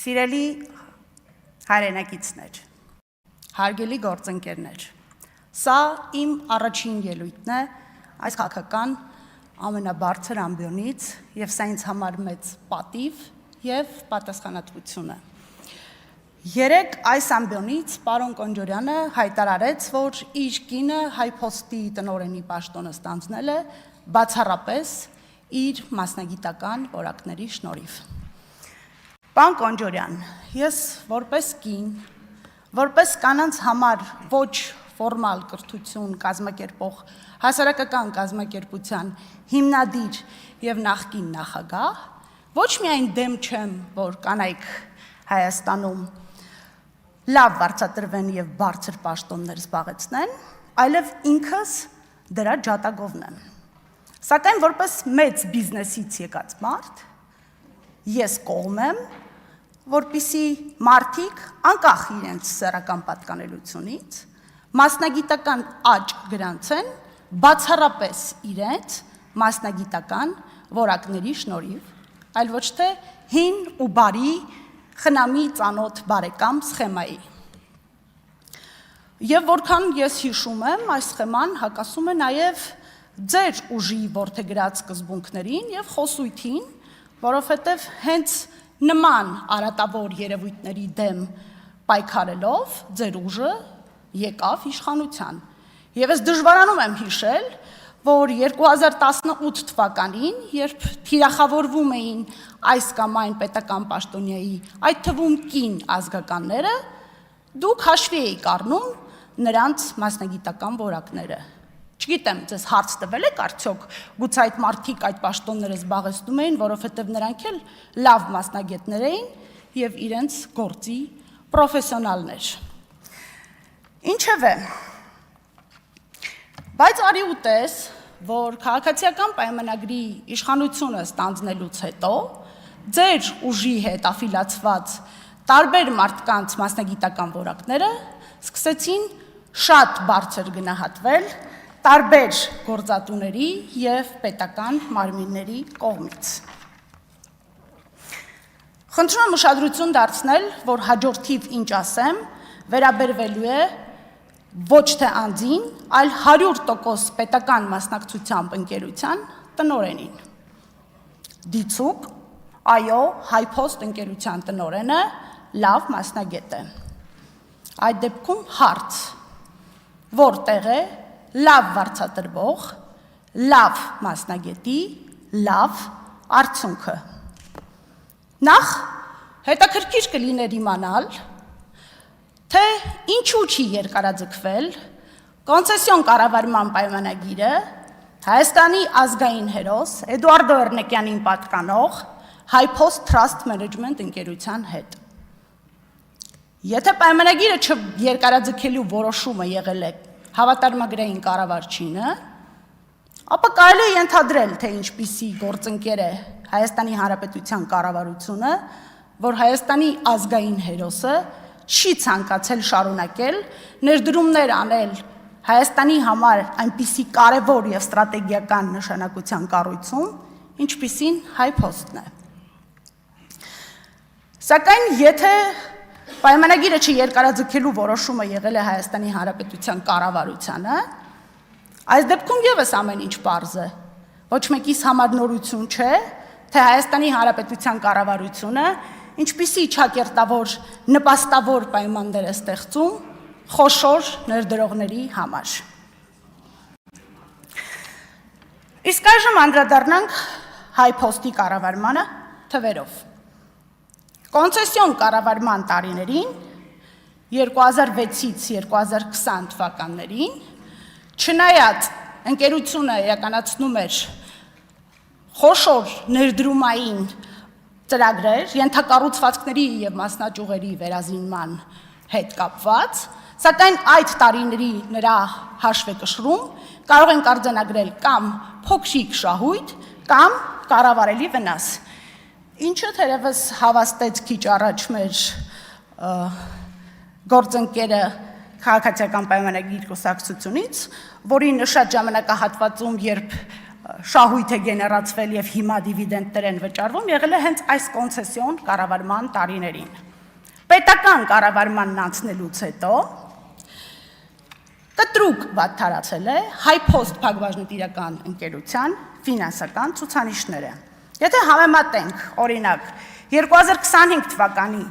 Սիրելի հայրենակիցներ, հարգելի գործընկերներ, սա իմ առաջին ելույթն է այս քաղաքական ամենաբարձր ամբիոնից և սա ինձ համար մեծ պատիվ և պատասխանատվություն է։ Երեկ այս ամբիոնից պարոն Կոնջորյանը հայտարարեց, որ իր կինը Հայփոստի տնօրենի պաշտոնը ստանձնել է բացառապես իր մասնագիտական որակների շնորհիվ։ Պարոն Կոնջորյան, ես որպես կին, որպես կանանց համար ոչ ֆորմալ կրթություն կազմակերպող հասարակական կազմակերպության հիմնադիր և նախկին նախագահ, ոչ միայն դեմ չեմ, որ կանայք Հայաստանում լավ վարձատրվեն և բարձր պաշտոններ զբաղեցնեն, այլև ինքս դրա ջատագովն եմ։ Սակայն որպես մեծ բիզնեսից եկած մարդ, ես կողմ եմ, որպեսզի մարդիկ անկախ իրենց սեռական պատկանելությունից մասնագիտական աճ գրանցեն բացառապես իրենց մասնագիտական որակների շնորհիվ, այլ ոչ թե հին ու բարի խնամի ծանոթ բարեկամ սխեմայի։ Եվ որքան ես հիշում եմ, այս սխեման հակասում է նաև ձեր ուժի որդեգրած սկզբունքներին և խոսույթին, որովհետև հենց նման արատավոր երևույթների դեմ պայքարելով ձեր ուժը եկավ իշխանության։ Եվ ես դժվարանում եմ հիշել, որ 2018 թվականին, երբ թիրախավորվում էին այս կամ այն պետական պաշտոնյայի, այդ թվում կին ազգականները, դուք հաշվի էիք առնում նրանց մասնագիտական որակները։ Չգիտեմ, ձեզ հարց տվել եք արդյոք, գուցե այդ մարդիկ այդ պաշտոնները զբաղեցնում էին, որովհետև նրանք էլ լավ մասնագետներ էին և իրենց գործի պրոֆեսիոնալներ։ Ինչևէ, բայց արի ու տես, որ քաղաքացիական պայմանագրի իշխանությունը ստանձնելուց հետո ձեր ուժի հետ աֆիլացված տարբեր մարդկանց մասնագիտական որակները սկսեցին շատ բարձր գնահատվել տարբեր գործատուների և պետական մարմինների կողմից։ Խնդրում եմ ուշադրություն դարձնել, որ հաջորդիվ ինչ ասեմ, վերաբերվելու է ոչ թե անձին, այլ 100% պետական մասնակցությամբ ընկերության տնօրենին։ Դիցուք, այո, Հայփոստ ընկերության տնօրենը լավ մասնագետ է։ Այդ դեպքում հարց, որտեղ է լավ վարձատրվող, լավ մասնագետի, լավ արդյունքը։ Նախ հետաքրքիր կլիներ իմանալ, թե ինչու չի երկարաձգվել կոնցեսիոն կառավարման պայմանագիրը Հայաստանի ազգային հերոս Էդուարդ Էրնեկյանին պատկանող Հայփոստ Trust Management ընկերության հետ։ Եթե պայմանագիրը չերկարաձգելու որոշումը եղել է հավատարմագրային կառավարչինը, ապա կարելի է ենթադրել, թե ինչպիսի գործընկեր է Հայաստանի Հանրապետության կառավարությունը, որ Հայաստանի ազգային հերոսը չի ցանկացել շարունակել ներդրումներ անել Հայաստանի համար այնպիսի կարևոր և ստրատեգիական նշանակության կառույցում, ինչպիսին Հայփոստն է։ Սակայն եթե պայմանագիրը չերկարաձգելու որոշումը եղել է Հայաստանի Հանրապետության կառավարությանը, այս դեպքում ևս ամեն ինչ պարզ է, ոչ մեկիս համար նորություն չէ, թե Հայաստանի Հանրապետության կառավարությունը ինչպիսի չակերտավոր նպաստավոր պայմաններ է ստեղծում խոշոր ներդրողների համար։ Իսկ այժմ անդրադառնանք Հայփոստի կառավարմանը թվերով։ Կոնցեսիոն կառավարման տարիներին 2006-ից 2020 թվականներին, չնայած ընկերությունը իրականացնում էր խոշոր ներդրումային ծրագրեր, ենթակառուցվածքների և մասնաճյուղերի վերազինման հետ կապված, սակայն այդ տարիների նրա հաշվեկշռում կարող ենք արձանագրել կամ փոքրիկ շահույթ, կամ կառավարելի վնաս, ինչը թերևս հավաստեց քիչ առաջ մեր գործընկերը քաղաքացիական պայմանագիր կուսակցությունից, որի նշած ժամանակահատվածում, երբ շահույթ է գեներացվել եւ հիմա դիվիդենդներ են վճարվում, եղել է հենց այս կոնցեսիոն կառավարման տարիներին։ Պետական կառավարմանն անցնելուց հետո կտրուկ վատթարացել է Հայփոստ փակbaşնետիրական ընկերության ֆինանսական ցուցանիշները։ Եթե համեմատենք, օրինակ, 2025 թվականի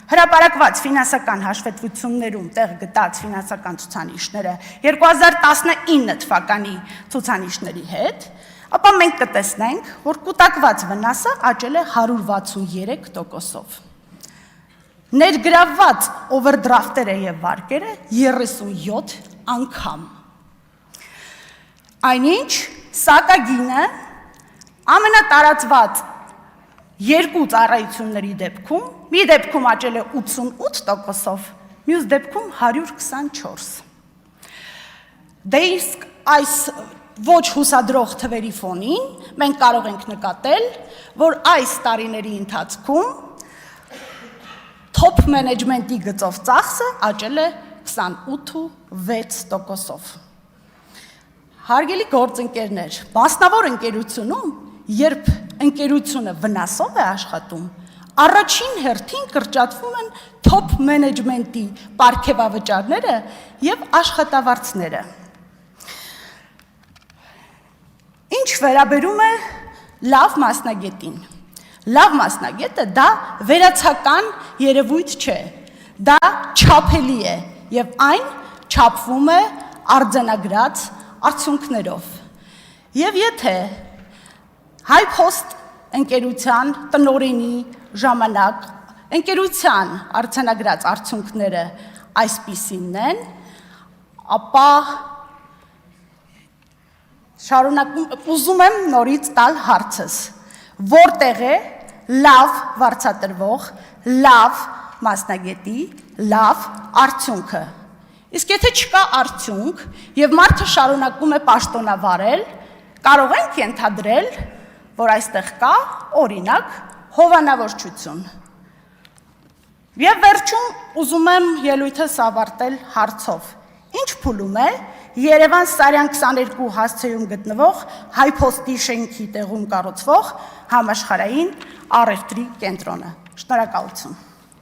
հրապարակված ֆինանսական հաշվետվություններում տեղ գտած ֆինանսական ցուցանիշները 2019 թվականի ցուցանիշների հետ, ապա մենք կտեսնենք, որ կուտակված վնասը աճել է 163%-ով։ Ներգրավված օվերդրաֆտերը եւ վարկերը 37 անգամ։ Այնինչ, սակագինը ամենատարածված երկու ծառայությունների դեպքում, մի դեպքում աճել է 88%-ով, մյուս դեպքում 124։ Դե իսկ այս ոչ հուսադրող թվերի ֆոնին մենք կարող ենք նկատել, որ այս տարիների ընթացքում top management-ի գծով ծախսը աճել է 28.6%-ով։ Հարգելի գործընկերներ, մասնավոր ընկերությունում, երբ ընկերությունը վնասով է աշխատում, առաջին հերթին կրճատվում են top management-ի պարգևավճարները եւ աշխատավարձները։ Ինչ վերաբերում է լավ մասնագետին։ Լավ մասնագետը դա վերացական երևույթ չէ, դա չափելի է եւ այն չափվում է արձանագրած արդյունքներով։ Եվ եթե Հայփոստ ընկերության տնօրենի ժամանակ ընկերության արձանագրած արդյունքները այսպիսինն են, ապա ուզում եմ նորից տալ հարցս, որտեղ է լավ վարձատրվող, լավ մասնագետի, լավ արդյունքը։ Իսկ եթե չկա արդյունք եւ մարդը շարունակում է պաշտոնավարել, կարող ենք ենթադրել, որ այստեղ կա, օրինակ, հովանավորչություն։ Եվ վերջում ուզում եմ ելույթս ավարտել հարցով. ինչ փուլում է Երևան-Սարյան 22 հասցեում գտնվող Հայփոստի շենքի տեղում կառուցվող համաշխարհային առևտրի կենտրոնը։ Շնորհակալություն։